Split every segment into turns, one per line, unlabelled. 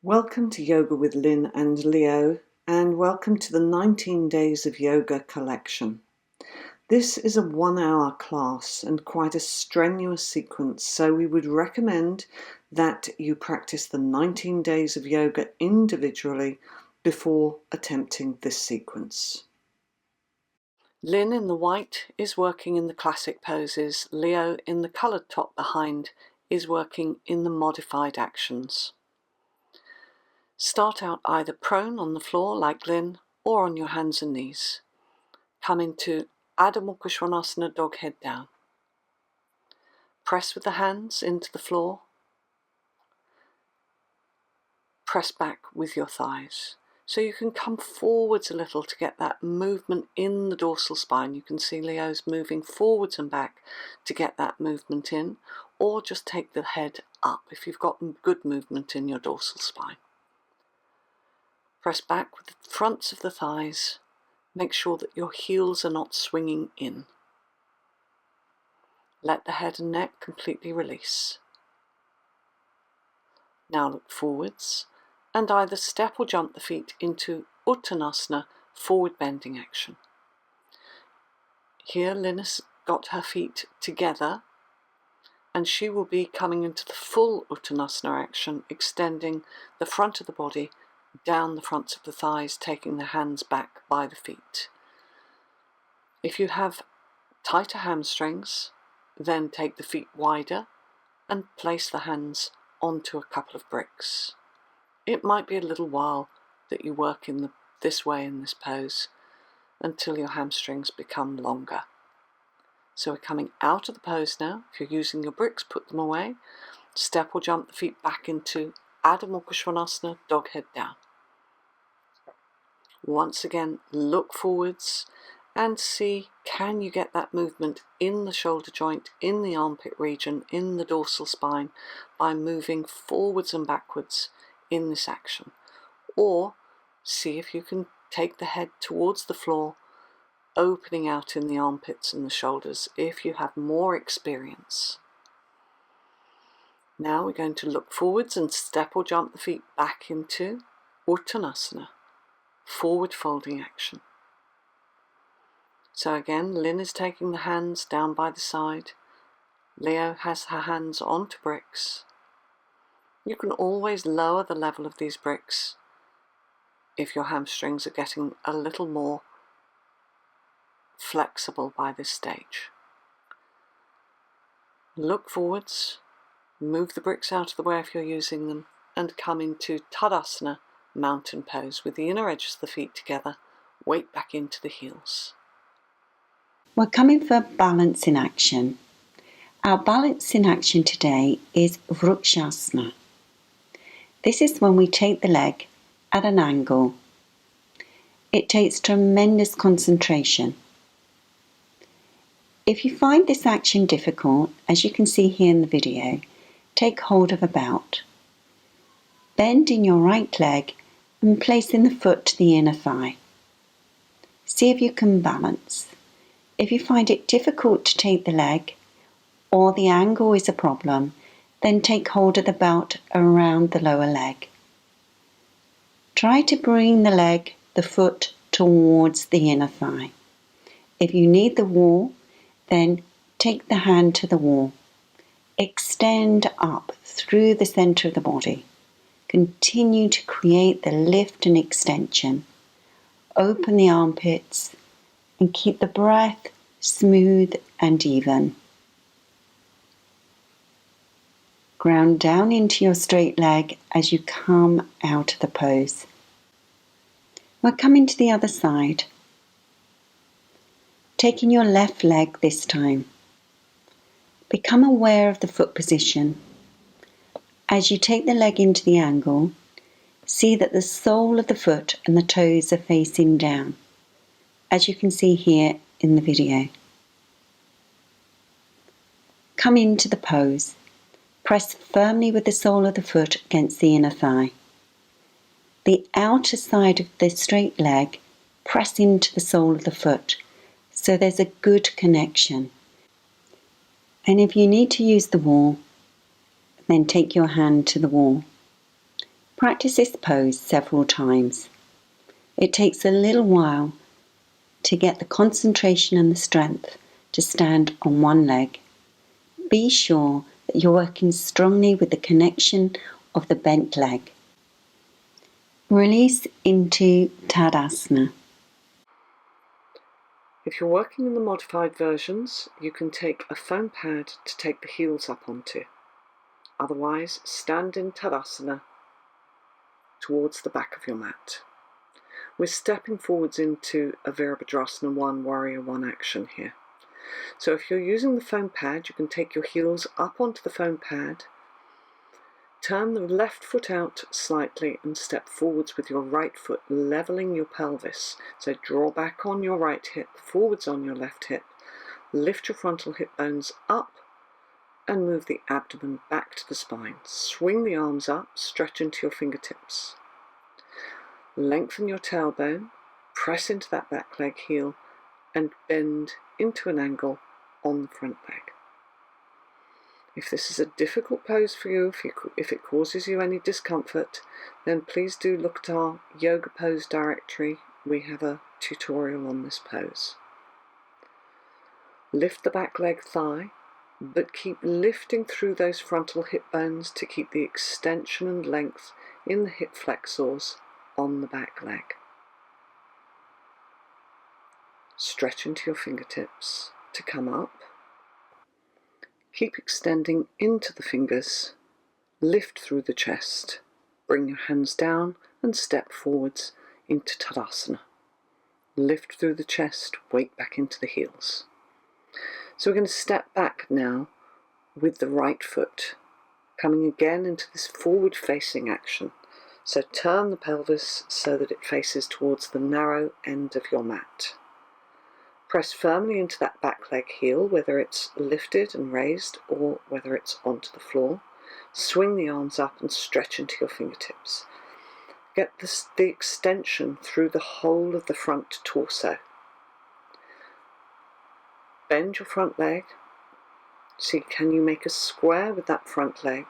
Welcome to Yoga with Lynn and Leo, and welcome to the 19 Days of Yoga collection. This is a 1-hour class and quite a strenuous sequence, so we would recommend that you practice the 19 days of yoga individually before attempting this sequence. Lynn in the white is working in the classic poses. Leo in the coloured top behind is working in the modified actions. Start out either prone on the floor like Lynn or on your hands and knees. Come into Adho Svanasana, dog head down. Press with the hands into the floor. Press back with your thighs. So you can come forwards a little to get that movement in the dorsal spine. You can see Leo's moving forwards and back to get that movement in, or just take the head up if you've got good movement in your dorsal spine. Press back with the fronts of the thighs. Make sure that your heels are not swinging in. Let the head and neck completely release. Now look forwards and either step or jump the feet into Uttanasana, forward bending action. Here Lynn has got her feet together and she will be coming into the full Uttanasana action, extending the front of the body down the fronts of the thighs, taking the hands back by the feet. If you have tighter hamstrings, then take the feet wider and place the hands onto a couple of bricks. It might be a little while that you work in this way in this pose until your hamstrings become longer. So we're coming out of the pose now. If you're using your bricks, put them away. Step or jump the feet back into Adho Svanasana, dog head down. Once again, look forwards and see, can you get that movement in the shoulder joint, in the armpit region, in the dorsal spine by moving forwards and backwards in this action. Or see if you can take the head towards the floor, opening out in the armpits and the shoulders if you have more experience. Now we're going to look forwards and step or jump the feet back into Uttanasana, forward folding action. So again, Lynn is taking the hands down by the side. Leo has her hands onto bricks. You can always lower the level of these bricks if your hamstrings are getting a little more flexible by this stage. Look forwards, move the bricks out of the way if you're using them, and come into Tadasana, mountain pose with the inner edges of the feet together, weight back into the heels.
We're coming for balance in action. Our balance in action today is Vrksasana. This is when we take the leg at an angle. It takes tremendous concentration. If you find this action difficult, as you can see here in the video, take hold of a belt. Bend in your right leg and place in the foot to the inner thigh. See if you can balance. If you find it difficult to take the leg or the angle is a problem, then take hold of the belt around the lower leg. Try to bring the leg, the foot, towards the inner thigh. If you need the wall, then take the hand to the wall. Extend up through the center of the body. Continue to create the lift and extension. Open the armpits and keep the breath smooth and even. Ground down into your straight leg as you come out of the pose. We're coming to the other side. Taking your left leg this time. Become aware of the foot position. As you take the leg into the angle, see that the sole of the foot and the toes are facing down, as you can see here in the video. Come into the pose. Press firmly with the sole of the foot against the inner thigh. The outer side of the straight leg press into the sole of the foot so there's a good connection. And if you need to use the wall, then take your hand to the wall. Practice this pose several times. It takes a little while to get the concentration and the strength to stand on one leg. Be sure that you're working strongly with the connection of the bent leg. Release into Tadasana.
If you're working in the modified versions, you can take a foam pad to take the heels up onto. Otherwise, stand in Tadasana towards the back of your mat. We're stepping forwards into a Virabhadrasana 1 Warrior 1 action here. So if you're using the foam pad, you can take your heels up onto the foam pad, turn the left foot out slightly and step forwards with your right foot, leveling your pelvis. So draw back on your right hip, forwards on your left hip, lift your frontal hip bones up and move the abdomen back to the spine. Swing the arms up, stretch into your fingertips. Lengthen your tailbone, press into that back leg heel and bend into an angle on the front leg. If this is a difficult pose for you, if it causes you any discomfort, then please do look at our yoga pose directory. We have a tutorial on this pose. Lift the back leg thigh, but keep lifting through those frontal hip bones to keep the extension and length in the hip flexors on the back leg. Stretch into your fingertips to come up. Keep extending into the fingers. Lift through the chest. Bring your hands down and step forwards into Tadasana. Lift through the chest, weight back into the heels. So we're going to step back now with the right foot, coming again into this forward facing action. So turn the pelvis so that it faces towards the narrow end of your mat. Press firmly into that back leg heel, whether it's lifted and raised or whether it's onto the floor. Swing the arms up and stretch into your fingertips. Get the extension through the whole of the front torso. Bend your front leg. See, can you make a square with that front leg?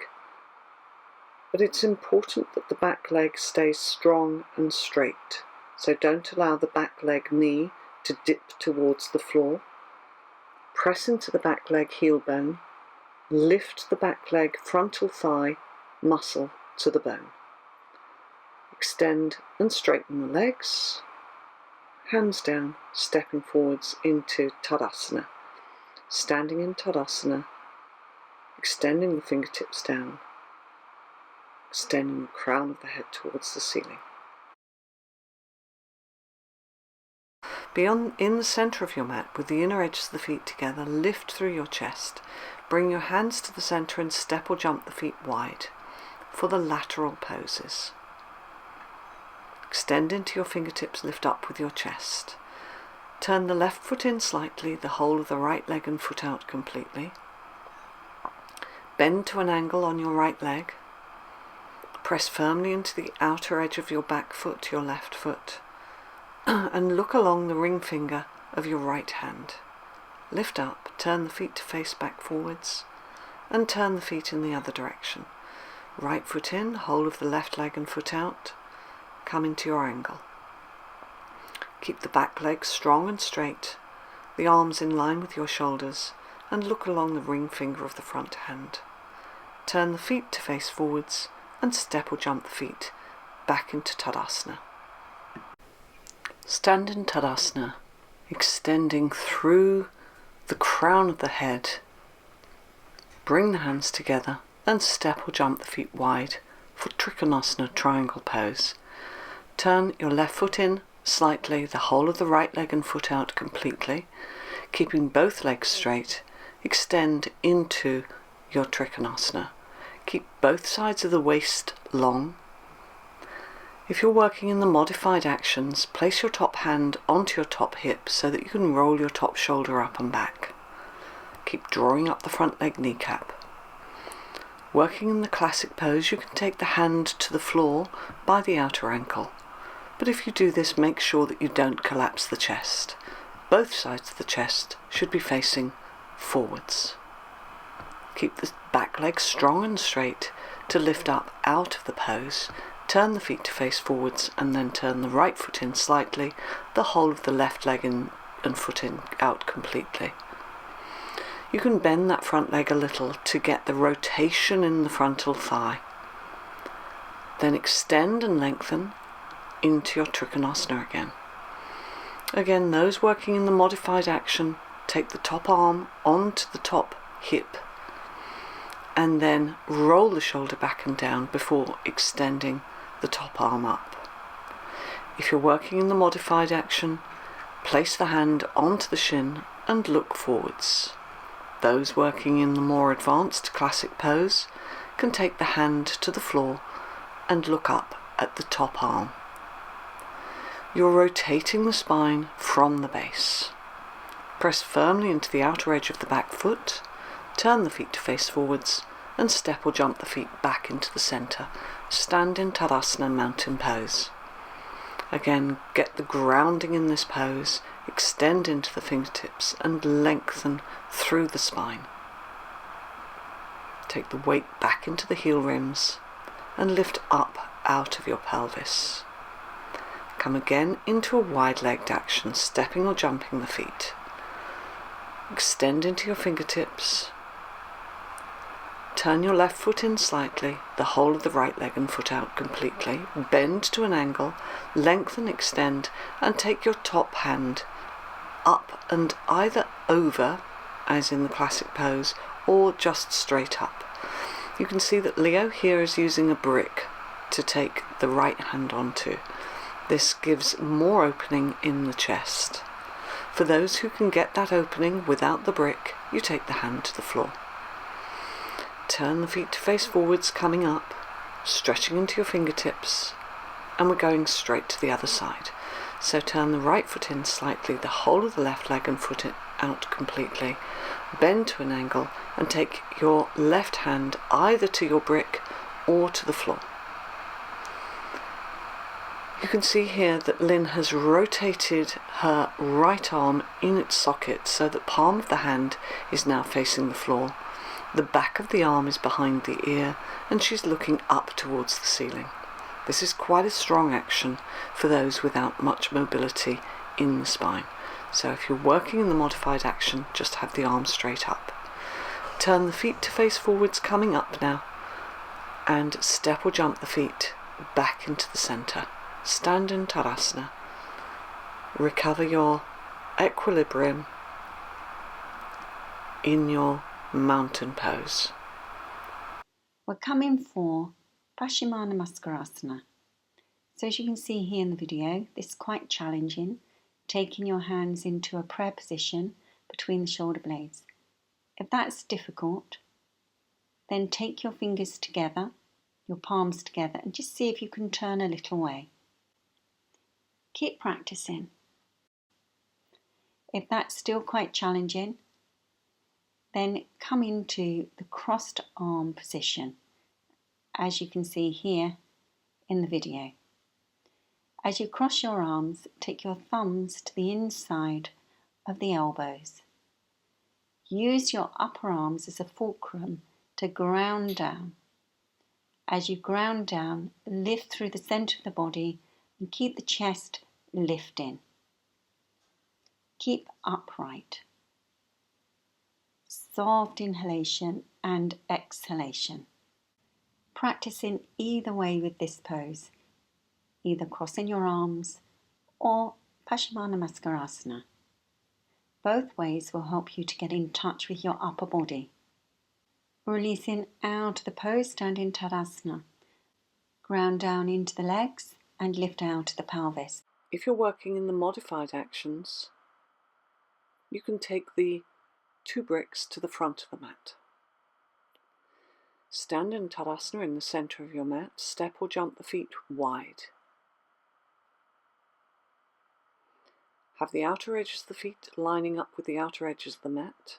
But it's important that the back leg stays strong and straight. So don't allow the back leg knee to dip towards the floor. Press into the back leg heel bone. Lift the back leg frontal thigh muscle to the bone. Extend and straighten the legs. Hands down, stepping forwards into Tadasana. Standing in Tadasana, extending the fingertips down, extending the crown of the head towards the ceiling. Be in the centre of your mat with the inner edges of the feet together. Lift through your chest. Bring your hands to the centre and step or jump the feet wide for the lateral poses. Extend into your fingertips, lift up with your chest. Turn the left foot in slightly, the whole of the right leg and foot out completely. Bend to an angle on your right leg. Press firmly into the outer edge of your back foot, your left foot, and look along the ring finger of your right hand. Lift up, turn the feet to face back forwards, and turn the feet in the other direction. Right foot in, whole of the left leg and foot out. Come into your angle. Keep the back leg strong and straight, the arms in line with your shoulders, and look along the ring finger of the front hand. Turn the feet to face forwards and step or jump the feet back into Tadasana. Stand in Tadasana, extending through the crown of the head. Bring the hands together and step or jump the feet wide for Trikonasana triangle pose. Turn your left foot in slightly, the whole of the right leg and foot out completely, keeping both legs straight. Extend into your Trikonasana. Keep both sides of the waist long. If you're working in the modified actions, place your top hand onto your top hip so that you can roll your top shoulder up and back. Keep drawing up the front leg kneecap. Working in the classic pose, you can take the hand to the floor by the outer ankle. But if you do this, make sure that you don't collapse the chest. Both sides of the chest should be facing forwards. Keep the back leg strong and straight to lift up out of the pose turn the feet to face forwards and then turn the right foot in slightly, the whole of the left leg in and foot in out completely. You can bend that front leg a little to get the rotation in the frontal thigh. Then extend and lengthen into your Trikonasana again. Again, those working in the modified action, take the top arm onto the top hip and then roll the shoulder back and down before extending the top arm up. If you're working in the modified action, place the hand onto the shin and look forwards. Those working in the more advanced classic pose can take the hand to the floor and look up at the top arm. You're rotating the spine from the base. Press firmly into the outer edge of the back foot, turn the feet to face forwards, and step or jump the feet back into the center. Stand in Tadasana mountain pose. Again, get the grounding in this pose, extend into the fingertips and lengthen through the spine. Take the weight back into the heel rims and lift up out of your pelvis. Come again into a wide-legged action, stepping or jumping the feet. Extend into your fingertips. Turn your left foot in slightly, the whole of the right leg and foot out completely. Bend to an angle, lengthen, extend, and take your top hand up and either over, as in the classic pose, or just straight up. You can see that Leo here is using a brick to take the right hand onto. This gives more opening in the chest. For those who can get that opening without the brick, you take the hand to the floor. Turn the feet to face forwards, coming up, stretching into your fingertips, and we're going straight to the other side. So turn the right foot in slightly, the whole of the left leg and foot out completely. Bend to an angle and take your left hand either to your brick or to the floor. You can see here that Lynn has rotated her right arm in its socket so that palm of the hand is now facing the floor. The back of the arm is behind the ear and she's looking up towards the ceiling. This is quite a strong action for those without much mobility in the spine. So if you're working in the modified action, just have the arm straight up. Turn the feet to face forwards, coming up now, and step or jump the feet back into the center. Stand in Tadasana. Recover your equilibrium in your mountain pose.
We're coming for Paschimottanasana. So as you can see here in the video, this is quite challenging, taking your hands into a prayer position between the shoulder blades. If that's difficult, then take your fingers together, your palms together, and just see if you can turn a little way. Keep practicing. If that's still quite challenging, then come into the crossed arm position, as you can see here in the video. As you cross your arms, take your thumbs to the inside of the elbows. Use your upper arms as a fulcrum to ground down. As you ground down, lift through the center of the body and keep the chest lifting. Keep upright. Soft inhalation and exhalation. Practice in either way with this pose, either crossing your arms or Paschimottanasana. Both ways will help you to get in touch with your upper body. Releasing out of the pose, stand in Tadasana. Ground down into the legs and lift out of the pelvis.
If you're working in the modified actions, you can take the 2 bricks to the front of the mat. Stand in Tadasana in the center of your mat, step or jump the feet wide. Have the outer edges of the feet lining up with the outer edges of the mat.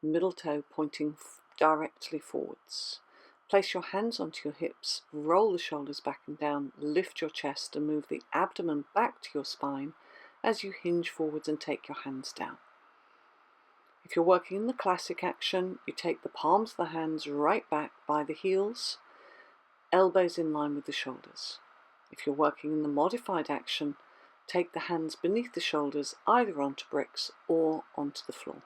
Middle toe pointing directly forwards. Place your hands onto your hips, roll the shoulders back and down, lift your chest and move the abdomen back to your spine as you hinge forwards and take your hands down. If you're working in the classic action, you take the palms of the hands right back by the heels, elbows in line with the shoulders. If you're working in the modified action, take the hands beneath the shoulders, either onto bricks or onto the floor.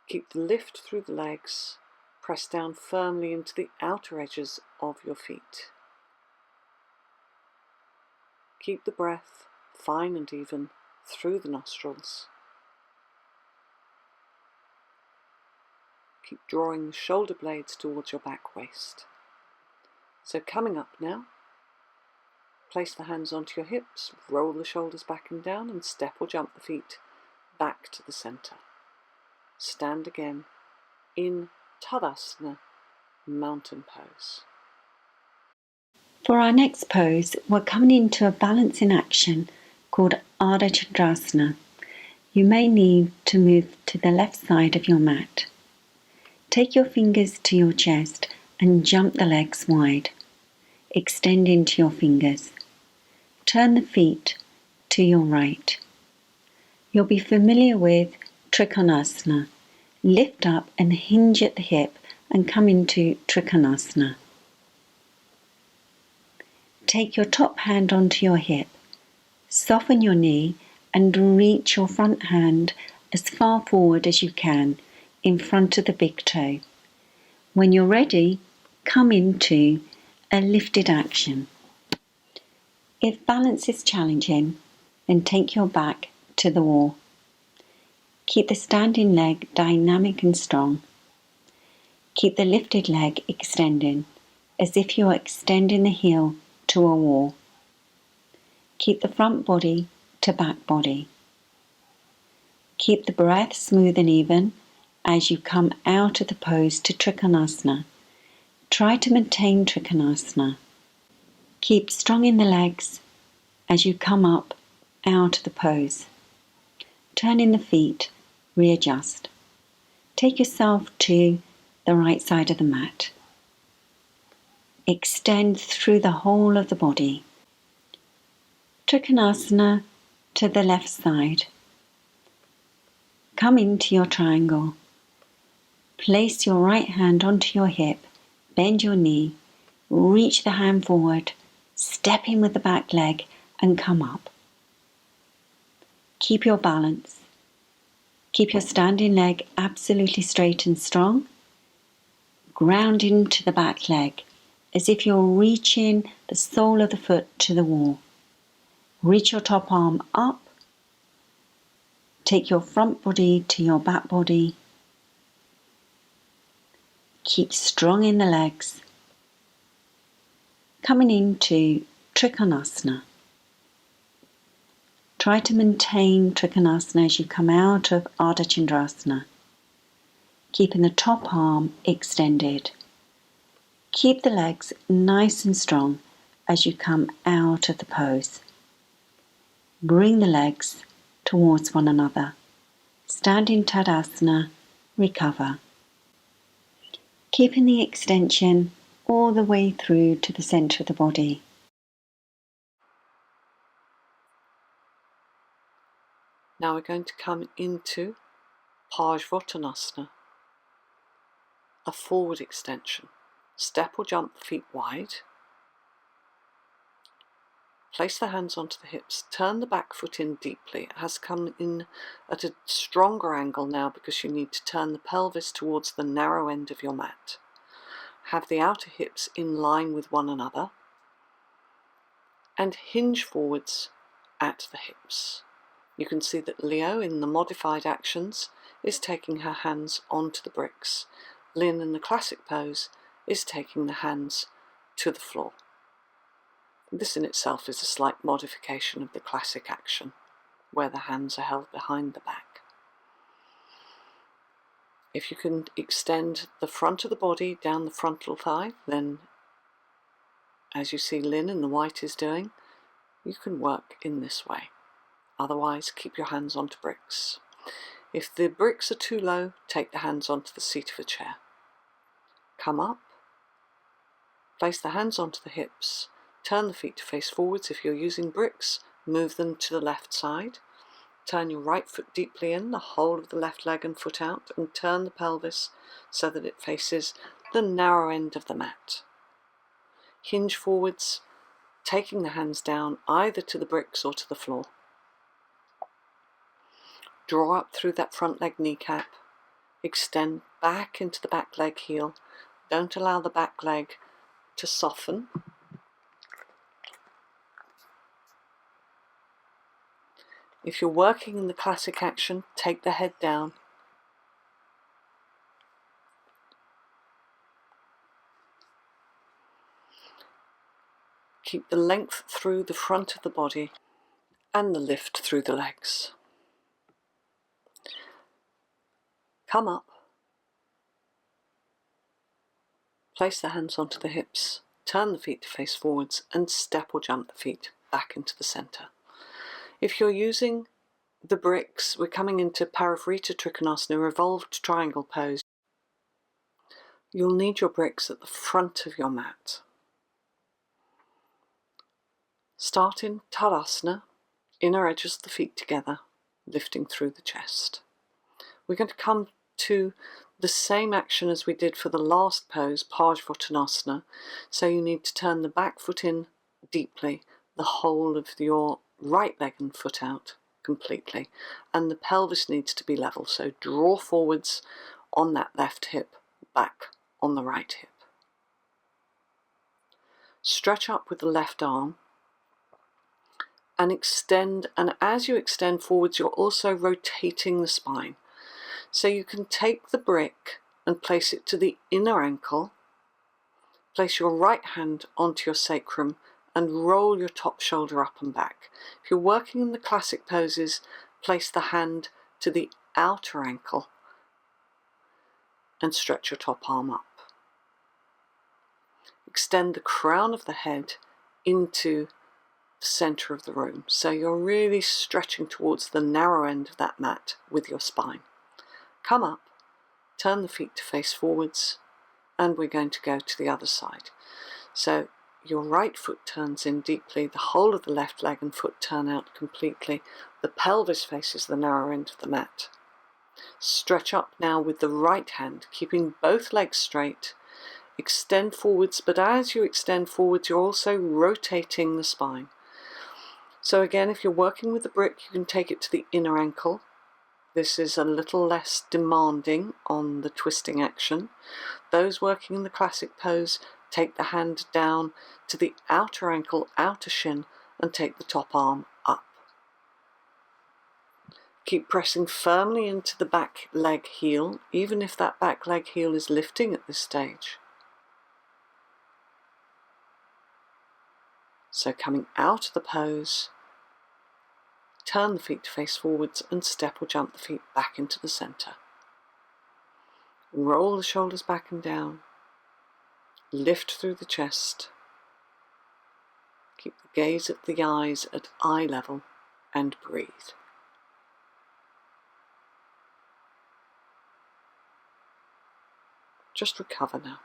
Keep the lift through the legs, press down firmly into the outer edges of your feet. Keep the breath fine and even through the nostrils. Keep drawing the shoulder blades towards your back waist. So coming up now, place the hands onto your hips, roll the shoulders back and down, and step or jump the feet back to the center. Stand again in Tadasana, mountain pose.
For our next pose, we're coming into a balancing action called Adho. You may need to move to the left side of your mat. Take your fingers to your chest and jump the legs wide. Extend into your fingers. Turn the feet to your right. You'll be familiar with Trikonasana. Lift up and hinge at the hip and come into Trikonasana. Take your top hand onto your hip. Soften your knee and reach your front hand as far forward as you can in front of the big toe. When you're ready, come into a lifted action. If balance is challenging, then take your back to the wall. Keep the standing leg dynamic and strong. Keep the lifted leg extending, as if you are extending the heel to a wall. Keep the front body to back body. Keep the breath smooth and even as you come out of the pose to Trikonasana. Try to maintain Trikonasana. Keep strong in the legs as you come up out of the pose. Turn in the feet, readjust. Take yourself to the right side of the mat. Extend through the whole of the body. Trikonasana to the left side. Come into your triangle. Place your right hand onto your hip, bend your knee, reach the hand forward, step in with the back leg and come up. Keep your balance. Keep your standing leg absolutely straight and strong. Ground into the back leg as if you're reaching the sole of the foot to the wall. Reach your top arm up. Take your front body to your back body. Keep strong in the legs. Coming into Trikonasana. Try to maintain Trikonasana as you come out of Adho, keeping the top arm extended. Keep the legs nice and strong as you come out of the pose. Bring the legs towards one another. Stand in Tadasana, recover. Keeping the extension all the way through to the centre of the body.
Now we're going to come into Parivrtta, a forward extension. Step or jump the feet wide. Place the hands onto the hips. Turn the back foot in deeply. It has come in at a stronger angle now because you need to turn the pelvis towards the narrow end of your mat. Have the outer hips in line with one another and hinge forwards at the hips. You can see that Leo in the modified actions is taking her hands onto the bricks. Lynn in the classic pose is taking the hands to the floor. This in itself is a slight modification of the classic action, where the hands are held behind the back. If you can extend the front of the body down the frontal thigh, then as you see Lynn in the white is doing, you can work in this way. Otherwise, keep your hands onto bricks. If the bricks are too low, take the hands onto the seat of a chair. Come up, place the hands onto the hips, turn the feet to face forwards. If you're using bricks, move them to the left side. Turn your right foot deeply in, the whole of the left leg and foot out, and turn the pelvis so that it faces the narrow end of the mat. Hinge forwards, taking the hands down either to the bricks or to the floor. Draw up through that front leg kneecap, extend back into the back leg heel. Don't allow the back leg to soften. If you're working in the classic action, take the head down. Keep the length through the front of the body and the lift through the legs. Come up. Place the hands onto the hips, turn the feet to face forwards and step or jump the feet back into the center. If you're using the bricks, we're coming into Parivrtta Trikonasana, revolved triangle pose. You'll need your bricks at the front of your mat. Start in Tadasana, inner edges of the feet together, lifting through the chest. We're going to come to the same action as we did for the last pose, Bharadvajasana. So you need to turn the back foot in deeply, the whole of your right leg and foot out completely, and the pelvis needs to be level. So draw forwards on that left hip, back on the right hip. Stretch up with the left arm and extend, and as you extend forwards you're also rotating the spine. So you can take the brick and place it to the inner ankle, place your right hand onto your sacrum and roll your top shoulder up and back. If you're working in the classic poses, place the hand to the outer ankle and stretch your top arm up. Extend the crown of the head into the center of the room. So you're really stretching towards the narrow end of that mat with your spine. Come up, turn the feet to face forwards, and we're going to go to the other side. So your right foot turns in deeply, the whole of the left leg and foot turn out completely. The pelvis faces the narrow end of the mat. Stretch up now with the right hand, keeping both legs straight. Extend forwards, but as you extend forwards, you're also rotating the spine. So again, if you're working with the brick, you can take it to the inner ankle. This is a little less demanding on the twisting action. Those working in the classic pose, take the hand down to the outer ankle, outer shin, and take the top arm up. Keep pressing firmly into the back leg heel, even if that back leg heel is lifting at this stage. So coming out of the pose, turn the feet to face forwards and step or jump the feet back into the center. Roll the shoulders back and down. Lift through the chest. Keep the gaze of the eyes at eye level and breathe. Just recover now.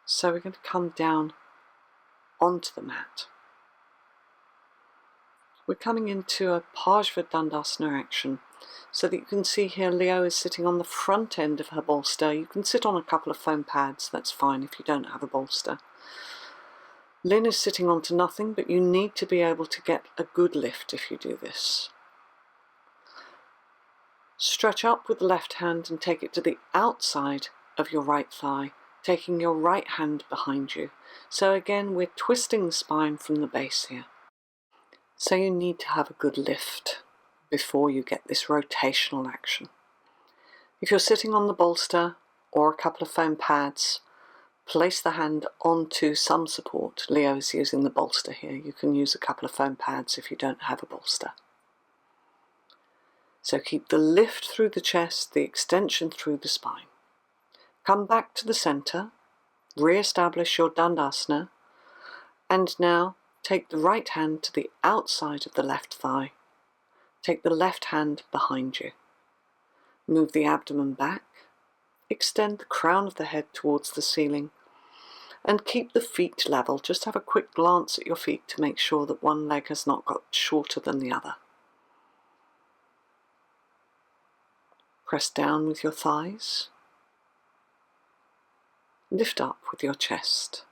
So we're going to come down onto the mat. We're coming into a Parivrtta action, so that you can see here Leo is sitting on the front end of her bolster. You can sit on a couple of foam pads, that's fine if you don't have a bolster. Lynn is sitting onto nothing, but you need to be able to get a good lift if you do this. Stretch up with the left hand and take it to the outside of your right thigh, taking your right hand behind you. So again, we're twisting the spine from the base here. So you need to have a good lift before you get this rotational action. If you're sitting on the bolster or a couple of foam pads, place the hand onto some support. Leo is using the bolster here. You can use a couple of foam pads if you don't have a bolster. So keep the lift through the chest, the extension through the spine. Come back to the center, re-establish your Dandasana, and now take the right hand to the outside of the left thigh. Take the left hand behind you. Move the abdomen back, extend the crown of the head towards the ceiling, and keep the feet level. Just have a quick glance at your feet to make sure that one leg has not got shorter than the other. Press down with your thighs. Lift up with your chest.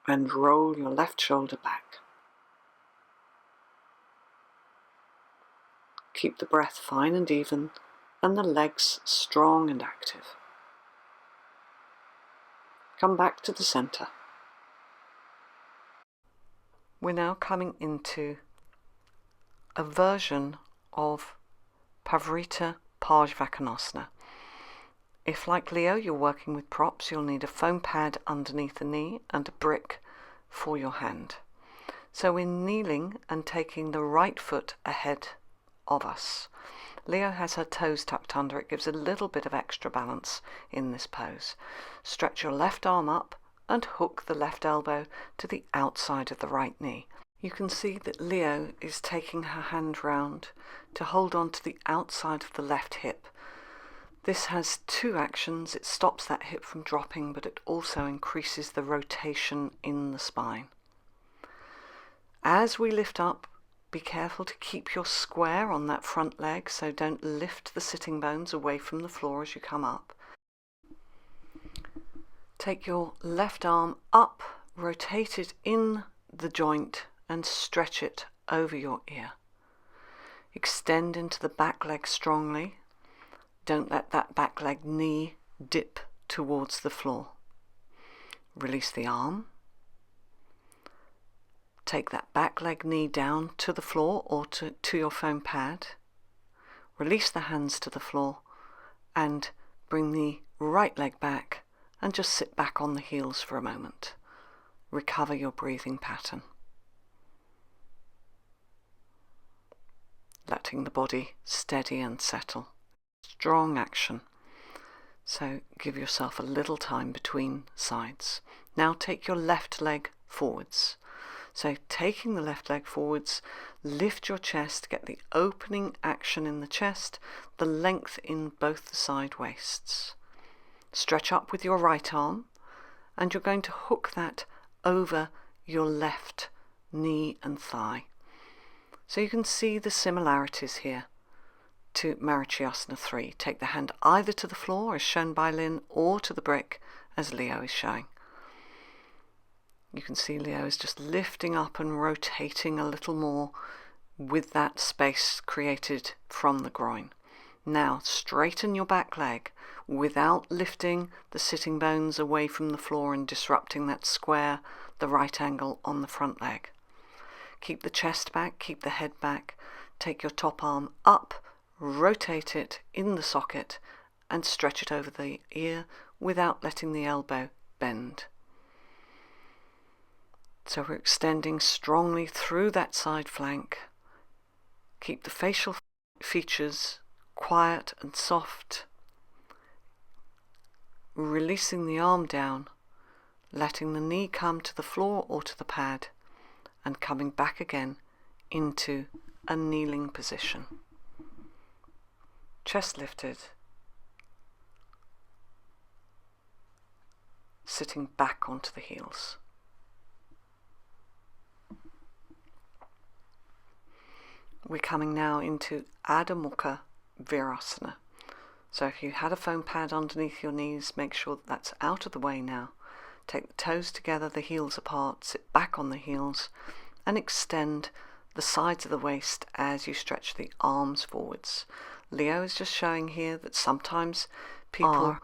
And roll your left shoulder back. Keep the breath fine and even, and the legs strong and active. Come back to the center. We're now coming into a version of Parivrtta Parsvakonasana. If, like Leo, you're working with props, you'll need a foam pad underneath the knee and a brick for your hand. So we're kneeling and taking the right foot ahead of us. Leo has her toes tucked under. It gives a little bit of extra balance in this pose. Stretch your left arm up and hook the left elbow to the outside of the right knee. You can see that Leo is taking her hand round to hold on to the outside of the left hip. This has two actions. It stops that hip from dropping, but it also increases the rotation in the spine. As we lift up, be careful to keep your square on that front leg, so don't lift the sitting bones away from the floor as you come up. Take your left arm up, rotate it in the joint and stretch it over your ear. Extend into the back leg strongly. Don't let that back leg knee dip towards the floor. Release the arm. Take that back leg knee down to the floor or to your foam pad. Release the hands to the floor and bring the right leg back and just sit back on the heels for a moment. Recover your breathing pattern. Letting the body steady and settle. Strong action. So give yourself a little time between sides. Now take your left leg forwards. So taking the left leg forwards, lift your chest, get the opening action in the chest, the length in both the side waists. Stretch up with your right arm, and you're going to hook that over your left knee and thigh. So you can see the similarities here to Vrksasana 3. Take the hand either to the floor, as shown by Lynn, or to the brick, as Leo is showing. You can see Leo is just lifting up and rotating a little more with that space created from the groin. Now straighten your back leg without lifting the sitting bones away from the floor and disrupting that square, the right angle on the front leg. Keep the chest back, keep the head back, take your top arm up, rotate it in the socket and stretch it over the ear without letting the elbow bend. So we're extending strongly through that side flank. Keep the facial features quiet and soft. Releasing the arm down, letting the knee come to the floor or to the pad, and coming back again into a kneeling position. Chest lifted. Sitting back onto the heels. We're coming now into Adho Mukha Virasana. So if you had a foam pad underneath your knees, make sure that that's out of the way now. Take the toes together, the heels apart, sit back on the heels and extend the sides of the waist as you stretch the arms forwards. Leo is just showing here that sometimes people are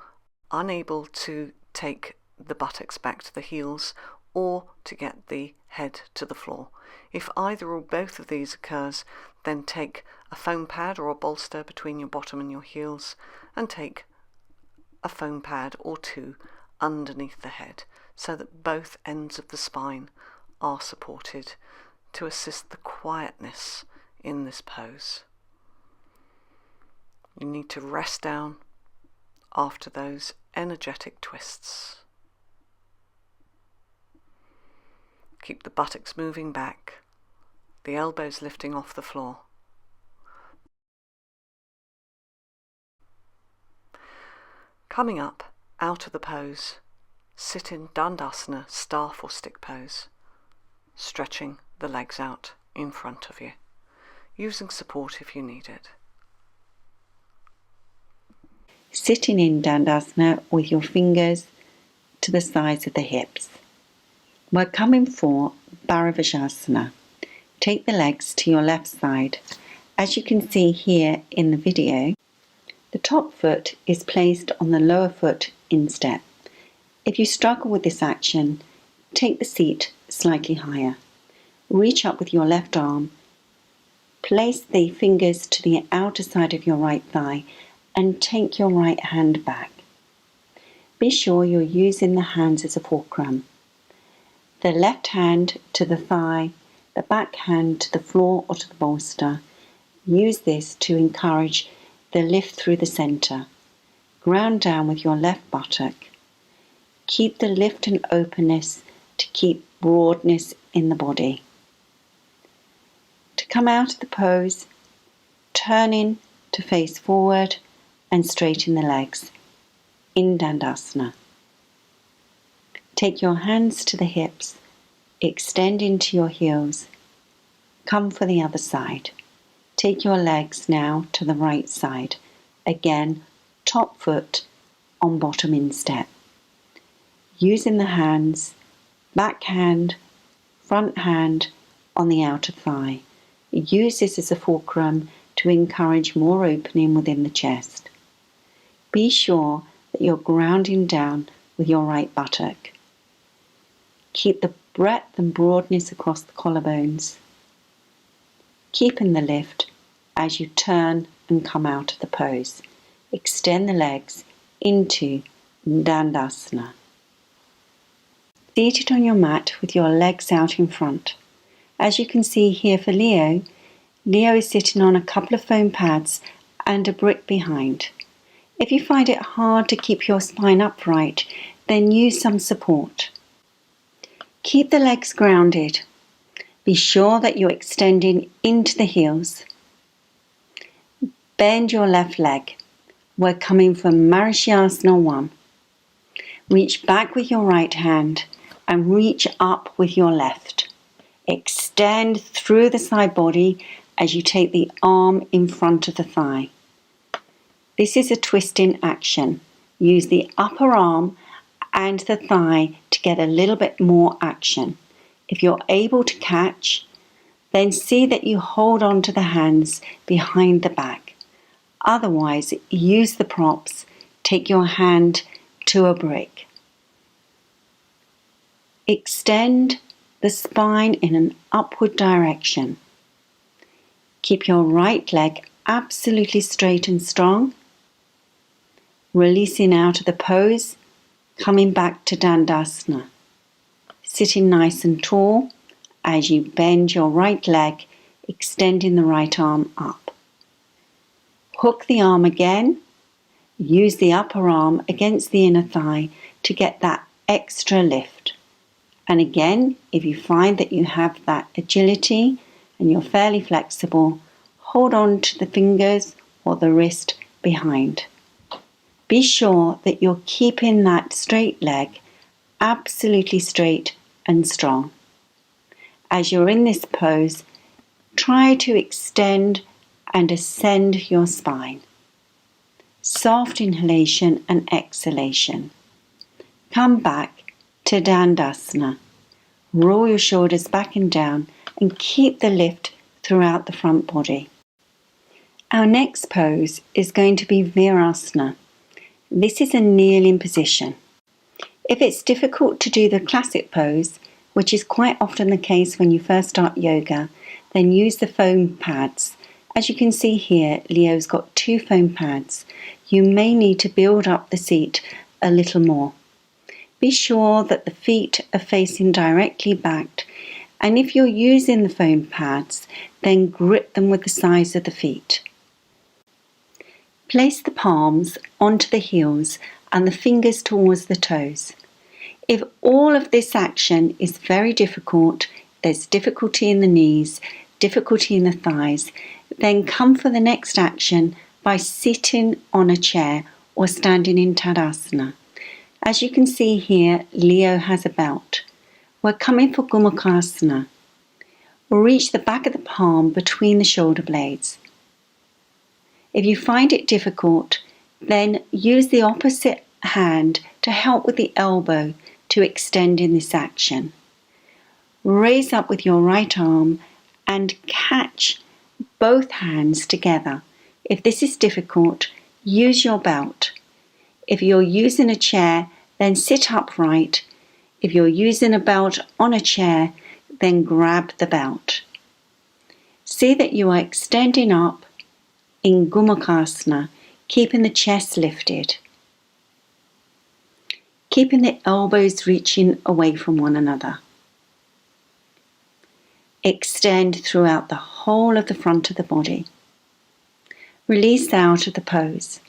unable to take the buttocks back to the heels or to get the head to the floor. If either or both of these occurs, then take a foam pad or a bolster between your bottom and your heels and take a foam pad or two underneath the head so that both ends of the spine are supported to assist the quietness in this pose. You need to rest down after those energetic twists. Keep the buttocks moving back, the elbows lifting off the floor. Coming up out of the pose, sit in Dandasana, staff or stick pose, stretching the legs out in front of you, using support if you need it.
Sitting in Dandasana with your fingers to the sides of the hips. We're coming for Bharadvajasana. Take the legs to your left side. As you can see here in the video, the top foot is placed on the lower foot instep. If you struggle with this action, take the seat slightly higher. Reach up with your left arm. Place the fingers to the outer side of your right thigh and take your right hand back. Be sure you're using the hands as a fulcrum. The left hand to the thigh, the back hand to the floor or to the bolster. Use this to encourage the lift through the center. Ground down with your left buttock. Keep the lift and openness to keep broadness in the body. To come out of the pose, turning to face forward and straighten the legs in Dandasana. Take your hands to the hips, extend into your heels. Come for the other side. Take your legs now to the right side. Again, top foot on bottom instep. Using the hands, back hand, front hand on the outer thigh. Use this as a fulcrum to encourage more opening within the chest. Be sure that you're grounding down with your right buttock. Keep the breadth and broadness across the collarbones. Keeping the lift as you turn and come out of the pose. Extend the legs into Dandasana. Seated on your mat with your legs out in front. As you can see here for Leo is sitting on a couple of foam pads and a brick behind. If you find it hard to keep your spine upright, then use some support. Keep the legs grounded. Be sure that you're extending into the heels. Bend your left leg. We're coming from Virasana 1. Reach back with your right hand and reach up with your left. Extend through the side body as you take the arm in front of the thigh. This is a twisting action. Use the upper arm and the thigh to get a little bit more action. If you're able to catch, then see that you hold on to the hands behind the back. Otherwise, use the props. Take your hand to a brick. Extend the spine in an upward direction. Keep your right leg absolutely straight and strong. Releasing out of the pose, coming back to Dandasana. Sitting nice and tall as you bend your right leg, extending the right arm up. Hook the arm again. Use the upper arm against the inner thigh to get that extra lift. And again, if you find that you have that agility and you're fairly flexible, hold on to the fingers or the wrist behind. Be sure that you're keeping that straight leg absolutely straight and strong. As you're in this pose, try to extend and ascend your spine. Soft inhalation and exhalation. Come back to Dandasana. Roll your shoulders back and down and keep the lift throughout the front body. Our next pose is going to be Virasana. This is a kneeling position. If it's difficult to do the classic pose, which is quite often the case when you first start yoga, then use the foam pads. As you can see here, Leo's got 2 foam pads. You may need to build up the seat a little more. Be sure that the feet are facing directly back, and if you're using the foam pads, then grip them with the sides of the feet. Place the palms onto the heels and the fingers towards the toes. If all of this action is very difficult, there's difficulty in the knees, difficulty in the thighs, then come for the next action by sitting on a chair or standing in Tadasana. As you can see here, Leo has a belt. We're coming for Mukha. reach the back of the palm between the shoulder blades. If you find it difficult, then use the opposite hand to help with the elbow to extend in this action. Raise up with your right arm and catch both hands together. If this is difficult, use your belt. If you're using a chair, then sit upright. If you're using a belt on a chair, then grab the belt. See that you are extending up in Gomukhasana, keeping the chest lifted. Keeping the elbows reaching away from one another. Extend throughout the whole of the front of the body. Release out of the pose.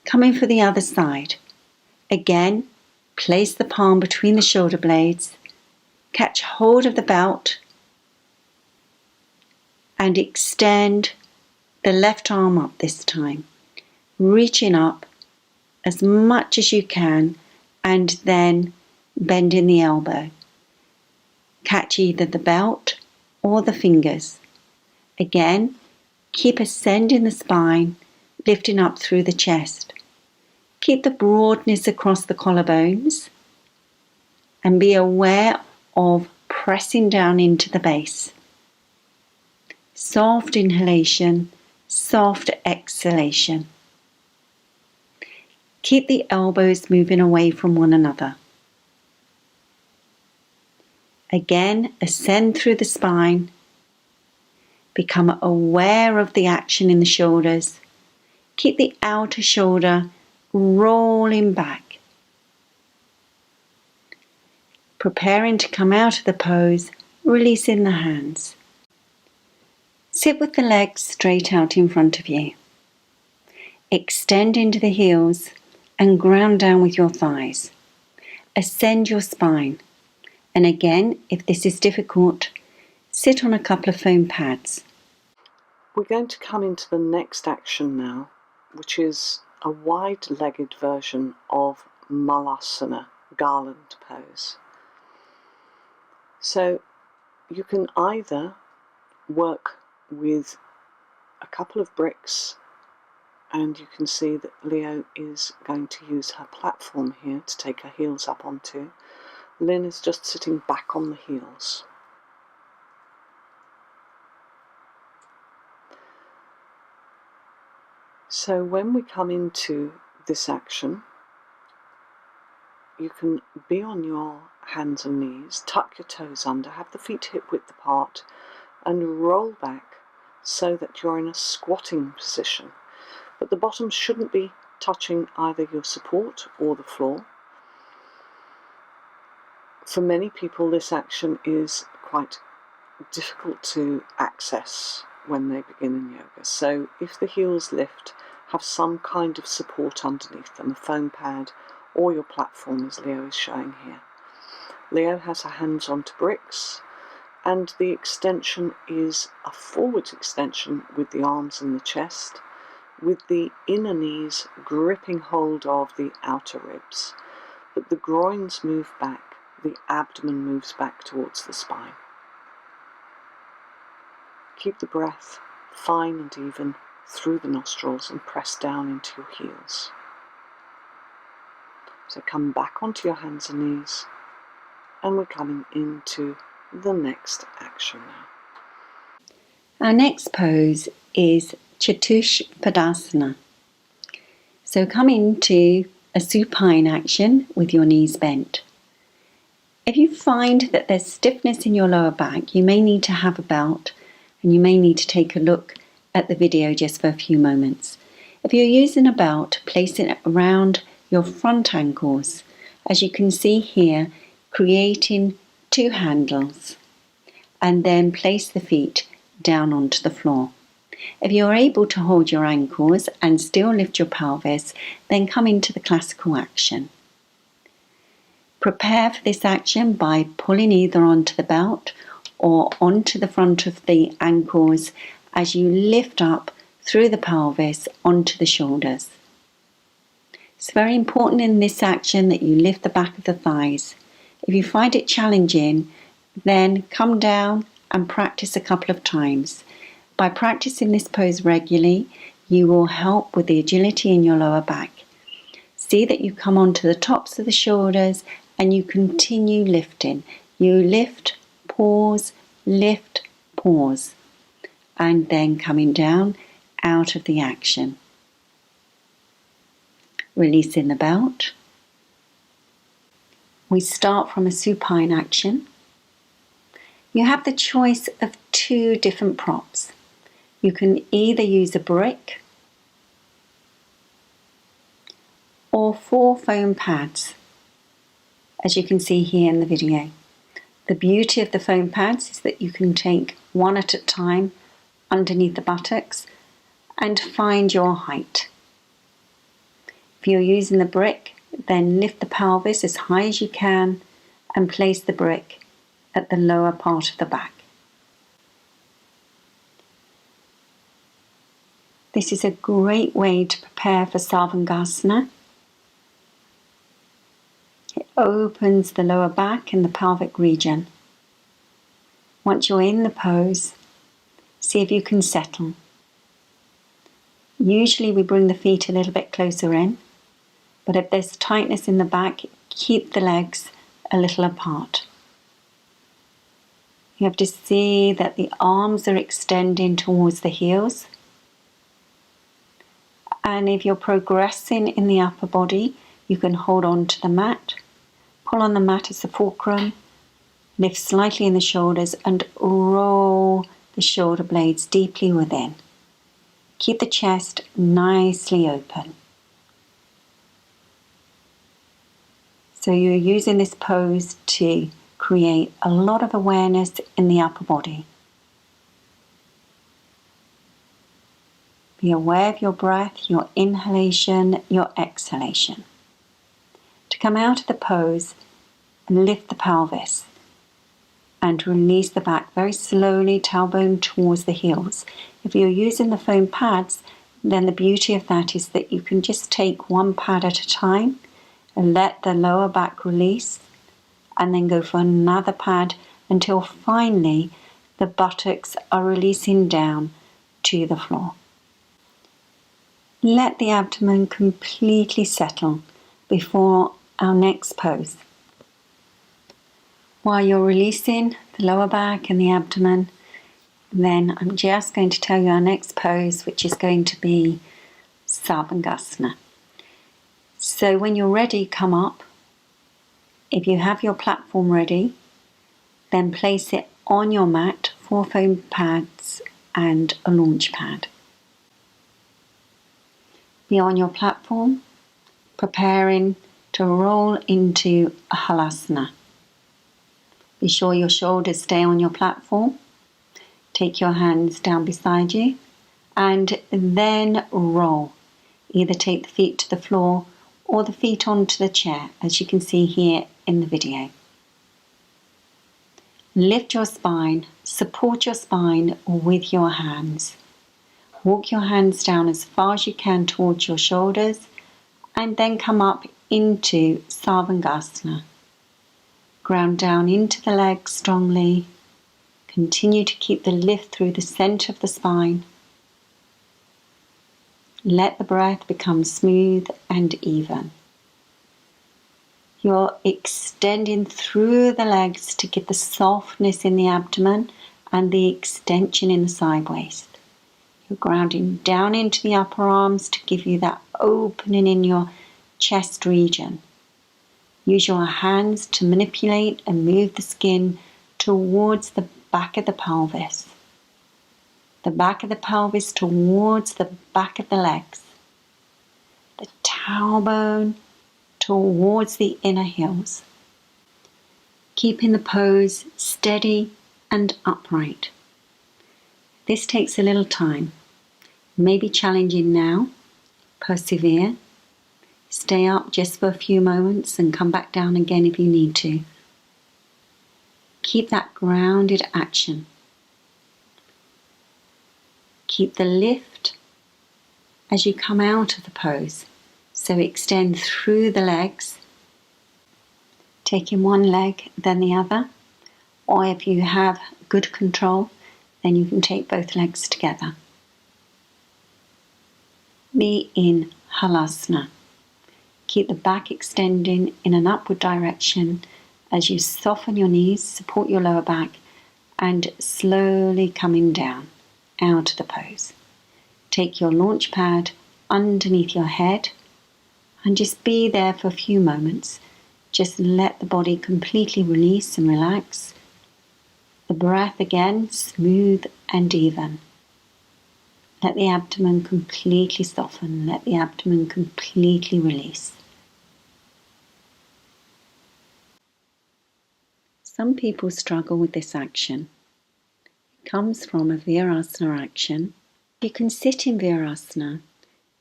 Coming for the other side. Again, place the palm between the shoulder blades. Catch hold of the belt. And extend the left arm up this time. Reaching up as much as you can and then bending the elbow. Catch either the belt or the fingers. Again, keep ascending the spine, lifting up through the chest. Keep the broadness across the collarbones and be aware of pressing down into the base. Soft inhalation, soft exhalation. Keep the elbows moving away from one another. Again, ascend through the spine. Become aware of the action in the shoulders. Keep the outer shoulder rolling back. Preparing to come out of the pose, releasing the hands. Sit with the legs straight out in front of you. Extend into the heels and ground down with your thighs. Ascend your spine. And again, if this is difficult, sit on a couple of foam pads.
We're going to come into the next action now, which is a wide-legged version of Malasana, Garland pose. So you can either work with a couple of bricks, and you can see that Leo is going to use her platform here to take her heels up onto. Lynn is just sitting back on the heels. So when we come into this action, you can be on your hands and knees, tuck your toes under, have the feet hip width apart, and roll back so that you're in a squatting position. But the bottom shouldn't be touching either your support or the floor. For many people, this action is quite difficult to access when they begin in yoga. So if the heels lift, have some kind of support underneath them, a foam pad or your platform as Leo is showing here. Leo has her hands onto bricks, and the extension is a forward extension with the arms and the chest, with the inner knees gripping hold of the outer ribs. But the groins move back, the abdomen moves back towards the spine. Keep the breath fine and even through the nostrils and press down into your heels. So come back onto your hands and knees, and we're coming into the next action now.
Our next pose is Chatushpadasana. So come into a supine action with your knees bent. If you find that there's stiffness in your lower back, you may need to have a belt, and you may need to take a look at the video just for a few moments. If you're using a belt, place it around your front ankles, as you can see here, creating two handles, and then place the feet down onto the floor. If you're able to hold your ankles and still lift your pelvis, then come into the classical action. Prepare for this action by pulling either onto the belt or onto the front of the ankles as you lift up through the pelvis onto the shoulders. It's very important in this action that you lift the back of the thighs. If you find it challenging, Then come down and practice a couple of times. By practicing this pose regularly, you will help with the agility in your lower back. See that you come onto the tops of the shoulders and you continue lifting. You lift, pause, and then coming down out of the action. Releasing the belt. We start from a supine action. You have the choice of 2 different props. You can either use a brick or 4 foam pads, as you can see here in the video. The beauty of the foam pads is that you can take one at a time underneath the buttocks and find your height. If you're using the brick, then lift the pelvis as high as you can and place the brick at the lower part of the back. This is a great way to prepare for Sarvangasana. It opens the lower back and the pelvic region. Once you're in the pose, see if you can settle. Usually we bring the feet a little bit closer in, but if there's tightness in the back, keep the legs a little apart. You have to see that the arms are extending towards the heels. And if you're progressing in the upper body, you can hold on to the mat, pull on the mat as the fulcrum, lift slightly in the shoulders and roll the shoulder blades deeply within. Keep the chest nicely open. So you're using this pose to create a lot of awareness in the upper body. Be aware of your breath, your inhalation, your exhalation. To come out of the pose, lift the pelvis and release the back very slowly, tailbone towards the heels. If you're using the foam pads, then the beauty of that is that you can just take 1 pad at a time and let the lower back release, and then go for another pad until finally the buttocks are releasing down to the floor. Let the abdomen completely settle before our next pose. While you're releasing the lower back and the abdomen, then I'm just going to tell you our next pose, which is going to be Sarvangasana. So when you're ready, come up. If you have your platform ready, then place it on your mat, 4 foam pads and a launch pad. Be on your platform, preparing to roll into a Halasana. Be sure your shoulders stay on your platform. Take your hands down beside you and then roll. Either take the feet to the floor or the feet onto the chair, as you can see here in the video. Lift your spine, support your spine with your hands. Walk your hands down as far as you can towards your shoulders and then come up into Sarvangasana. Ground down into the legs strongly. Continue to keep the lift through the center of the spine. Let the breath become smooth and even. You're extending through the legs to get the softness in the abdomen and the extension in the side waist. You're grounding down into the upper arms to give you that opening in your chest region. Use your hands to manipulate and move the skin towards the back of the pelvis. The back of the pelvis towards the back of the legs. The tailbone towards the inner heels. Keeping the pose steady and upright. This takes a little time. It may be challenging now. Persevere. Stay up just for a few moments and come back down again if you need to. Keep that grounded action. Keep the lift as you come out of the pose. So extend through the legs, taking one leg, then the other. Or if you have good control, then you can take both legs together. Be in Halasana. Keep the back extending in an upward direction as you soften your knees, support your lower back, and slowly coming down out of the pose. Take your launch pad underneath your head and just be there for a few moments. Just let the body completely release and relax. The breath again, smooth and even. Let the abdomen completely soften. Let the abdomen completely release. Some people struggle with this action. It comes from a Virasana action. You can sit in Virasana,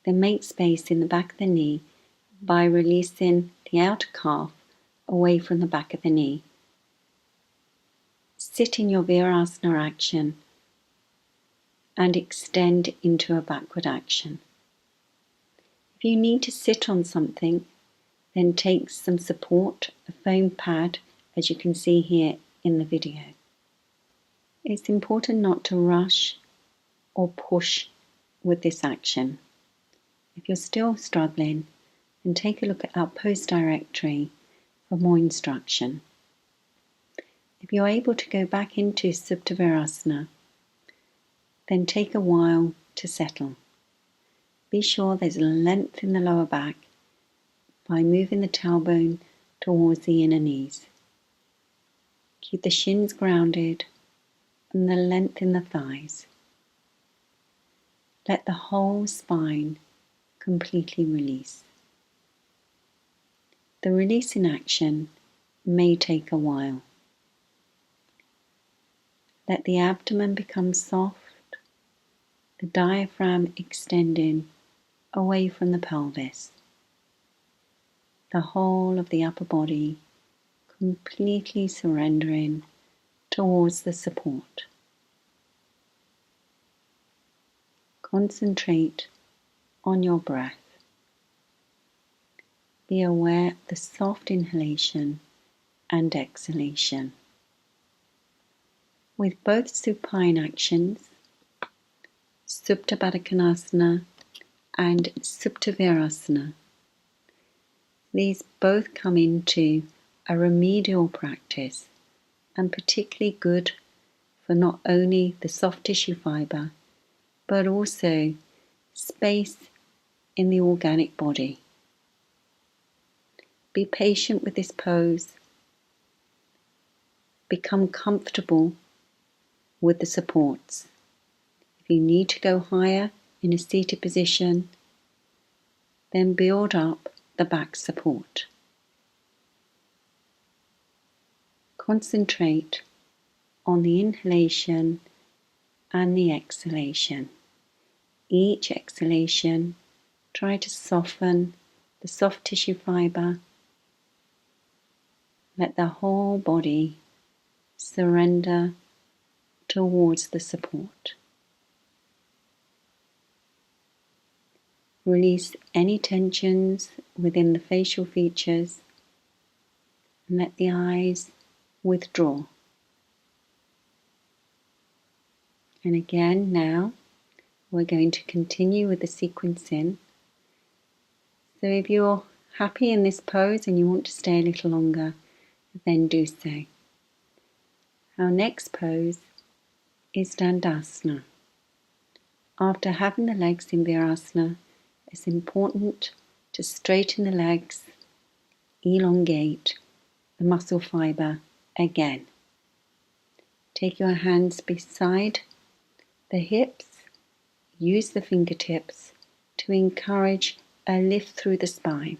then make space in the back of the knee by releasing the outer calf away from the back of the knee. Sit in your Virasana action and extend into a backward action. If you need to sit on something, then take some support, a foam pad, as you can see here in the video. It's important not to rush or push with this action. If you're still struggling, then take a look at our post directory for more instruction. If you're able to go back into Supta Virasana, then take a while to settle. Be sure there's length in the lower back by moving the tailbone towards the inner knees. Keep the shins grounded and the length in the thighs. Let the whole spine completely release. The releasing action may take a while. Let the abdomen become soft, the diaphragm extending away from the pelvis. The whole of the upper body completely surrendering towards the support. Concentrate on your breath. Be aware of the soft inhalation and exhalation. With both supine actions, Supta Baddha and Supta Virasana, these both come into a remedial practice and particularly good for not only the soft tissue fibre but also space in the organic body. Be patient with this pose. Become comfortable with the supports. If you need to go higher in a seated position, then build up the back support. Concentrate on the inhalation and the exhalation. Each exhalation, try to soften the soft tissue fibre. Let the whole body surrender towards the support. Release any tensions within the facial features and let the eyes withdraw. And again, now we're going to continue with the sequencing. So if you're happy in this pose and you want to stay a little longer, then do so. Our next pose is Tadasana. After having the legs in Virasana, it's important to straighten the legs, elongate the muscle fibre again. Take your hands beside the hips, use the fingertips to encourage a lift through the spine.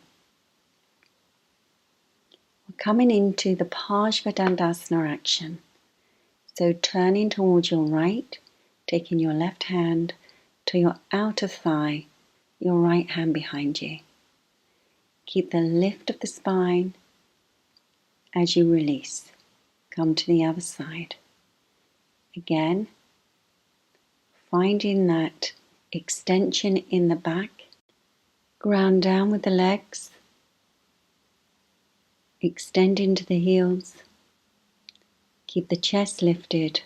We're coming into the Parivrtta action. So turning towards your right, taking your left hand to your outer thigh, your right hand behind you. Keep the lift of the spine as you release. Come to the other side. Again, finding that extension in the back. Ground down with the legs. Extend into the heels. Keep the chest lifted.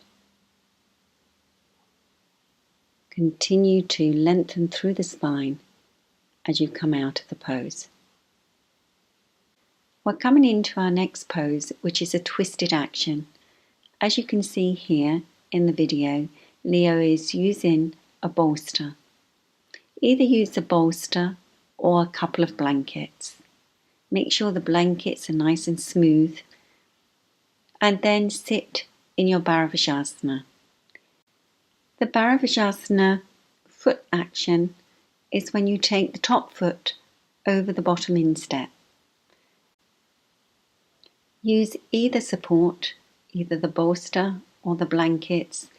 Continue to lengthen through the spine as you come out of the pose. We're coming into our next pose, which is a twisted action. As you can see here in the video, Leo is using a bolster. Either use a bolster or a couple of blankets. Make sure the blankets are nice and smooth, and then sit in your Bharadvajasana. The Bharadvajasana foot action is when you take the top foot over the bottom instep. Use either support, either the bolster or the blankets,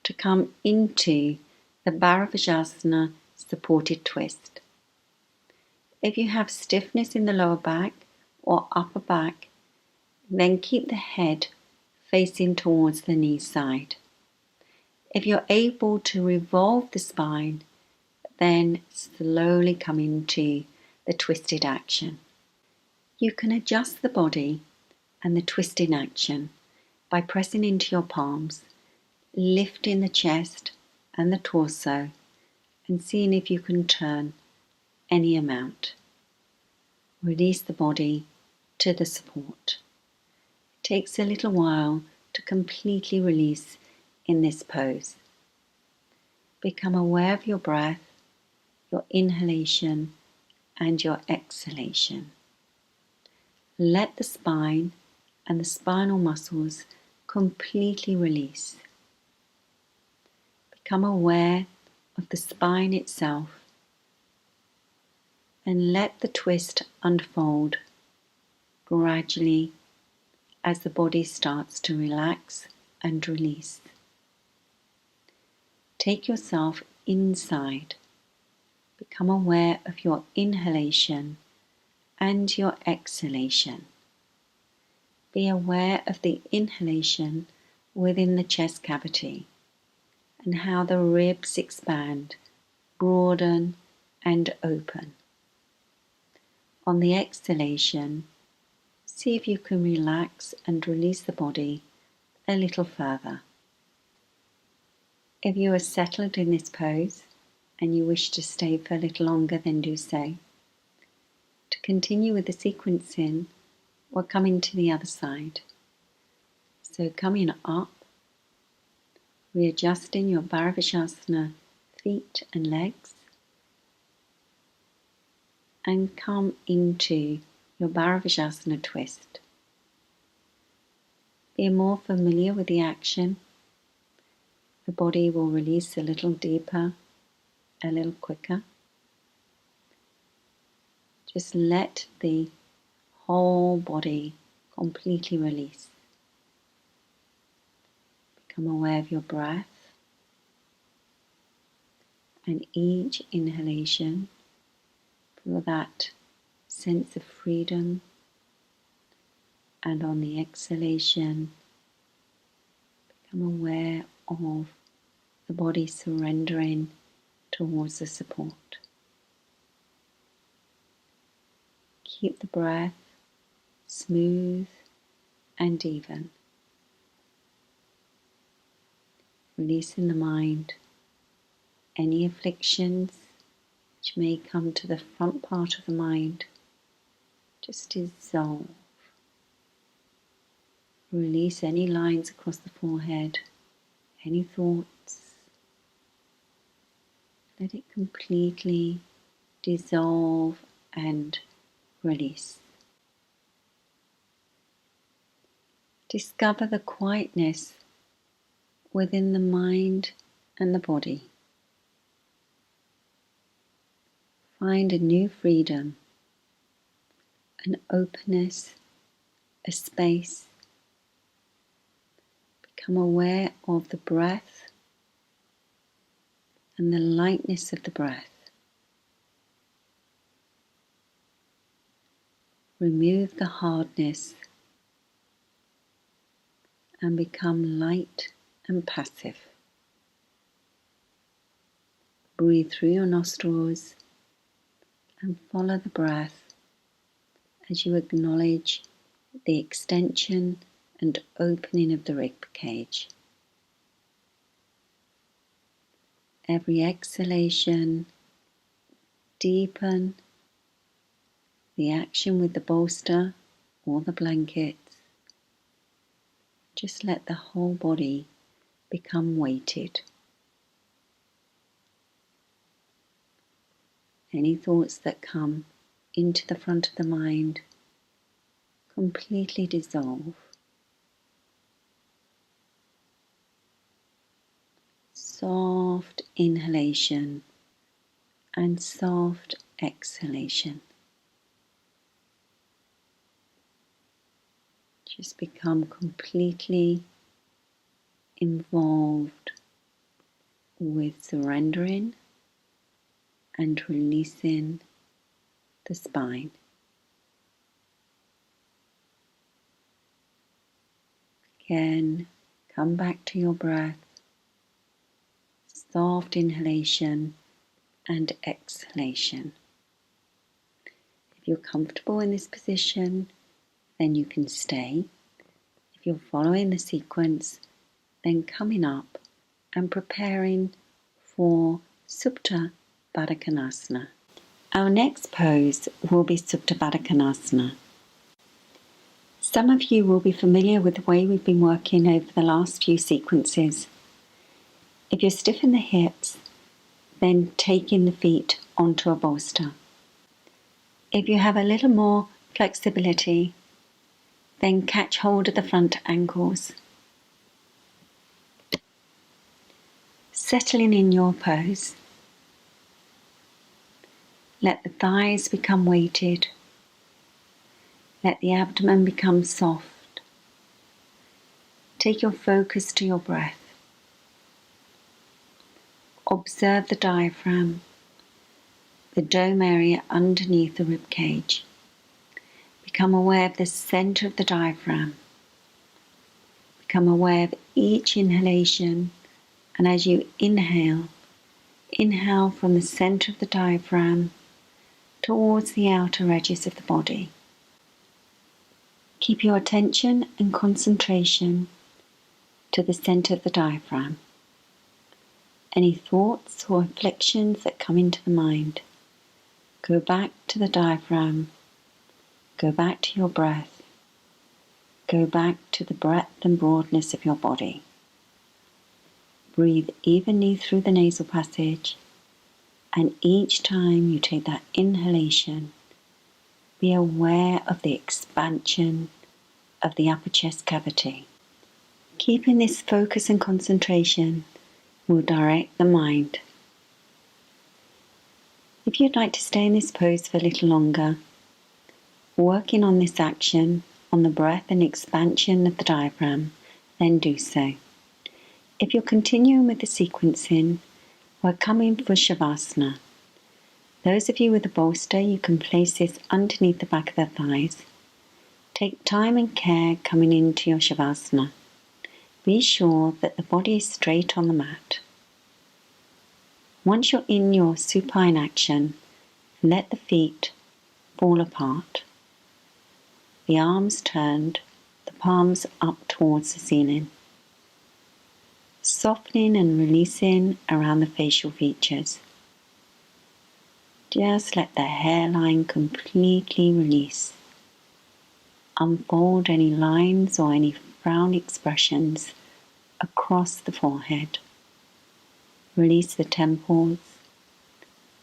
to come into the Bharadvajasana supported twist. If you have stiffness in the lower back or upper back, then keep the head facing towards the knee side. If you're able to revolve the spine, then slowly come into the twisted action. You can adjust the body and the twisting action by pressing into your palms, lifting the chest and the torso, and seeing if you can turn any amount. Release the body to the support. It takes a little while to completely release in this pose. Become aware of your breath, your inhalation and your exhalation. Let the spine and the spinal muscles completely release. Become aware of the spine itself and let the twist unfold gradually as the body starts to relax and release. Take yourself inside. Become aware of your inhalation and your exhalation. Be aware of the inhalation within the chest cavity and how the ribs expand, broaden and open. On the exhalation, see if you can relax and release the body a little further. If you are settled in this pose and you wish to stay for a little longer, then do so. To continue with the sequencing, we're coming to the other side. So coming up, readjusting your Bharadvajasana feet and legs, and come into your Bharadvajasana twist. Be more familiar with the action. The body will release a little deeper, a little quicker. Just let the whole body completely release. Become aware of your breath, and each inhalation, feel that sense of freedom, and on the exhalation, become aware of the body surrendering towards the support. Keep the breath smooth and even. Releasing the mind, any afflictions which may come to the front part of the mind, just dissolve. Release any lines across the forehead, any thoughts. Let it completely dissolve and release. Discover the quietness within the mind and the body. Find a new freedom, an openness, a space. Become aware of the breath and the lightness of the breath. Remove the hardness and become light and passive. Breathe through your nostrils and follow the breath as you acknowledge the extension and opening of the rib cage. Every exhalation, deepen the action with the bolster or the blankets. Just let the whole body become weighted. Any thoughts that come into the front of the mind completely dissolve. Soft inhalation and soft exhalation. Just become completely involved with surrendering and releasing the spine. Again, come back to your breath. Soft inhalation and exhalation. If you're comfortable in this position, then you can stay. If you're following the sequence, then coming up and preparing for Supta Baddha. Our next pose will be Supta Baddha. Some of you will be familiar with the way we've been working over the last few sequences. If you're stiff in the hips, then taking the feet onto a bolster. If you have a little more flexibility, then catch hold of the front ankles. Settling in your pose. Let the thighs become weighted. Let the abdomen become soft. Take your focus to your breath. Observe the diaphragm, the dome area underneath the rib cage. Become aware of the center of the diaphragm. Become aware of each inhalation, and as you inhale, inhale from the center of the diaphragm towards the outer edges of the body. Keep your attention and concentration to the center of the diaphragm. Any thoughts or reflections that come into the mind, go back to the diaphragm, go back to your breath, go back to the breadth and broadness of your body. Breathe evenly through the nasal passage, and each time you take that inhalation, be aware of the expansion of the upper chest cavity. Keeping this focus and concentration will direct the mind. If you'd like to stay in this pose for a little longer, working on this action, on the breath and expansion of the diaphragm, then do so. If you're continuing with the sequencing, we're coming for Savasana. Those of you with a bolster, you can place this underneath the back of the thighs. Take time and care coming into your Savasana. Be sure that the body is straight on the mat. Once you're in your supine action, let the feet fall apart. The arms turned, the palms up towards the ceiling. Softening and releasing around the facial features. Just let the hairline completely release. Unfold any lines or any frown expressions across the forehead. Release the temples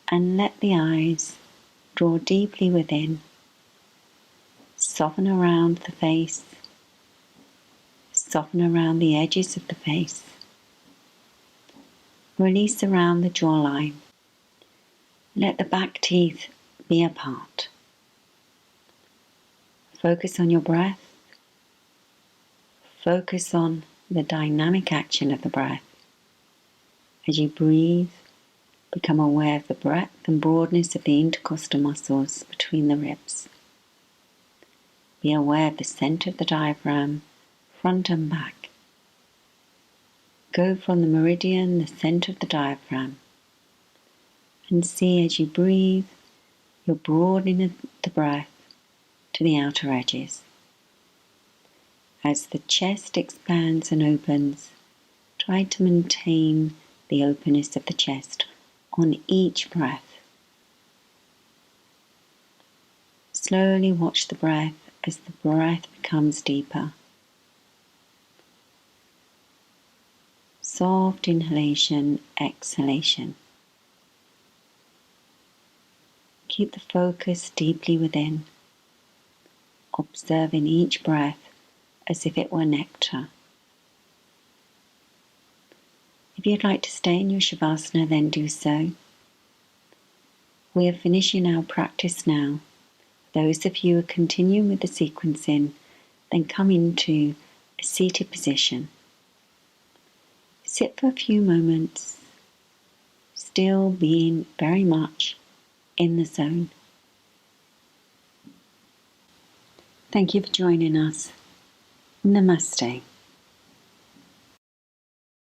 and let the eyes draw deeply within. Soften around the face. Soften around the edges of the face. Release around the jawline. Let the back teeth be apart. Focus on your breath. Focus on the dynamic action of the breath. As you breathe, become aware of the breadth and broadness of the intercostal muscles between the ribs. Be aware of the center of the diaphragm, front and back. Go from the meridian, the center of the diaphragm, and see as you breathe, you're broadening the breath to the outer edges. As the chest expands and opens, try to maintain the openness of the chest on each breath. Slowly watch the breath as the breath becomes deeper. Soft inhalation, exhalation. Keep the focus deeply within, observing each breath as if it were nectar. If you'd like to stay in your Shavasana, then do so. We are finishing our practice now. Those of you who are continuing with the sequencing, then come into a seated position. Sit for a few moments, still being very much in the zone. Thank you for joining us. Namaste.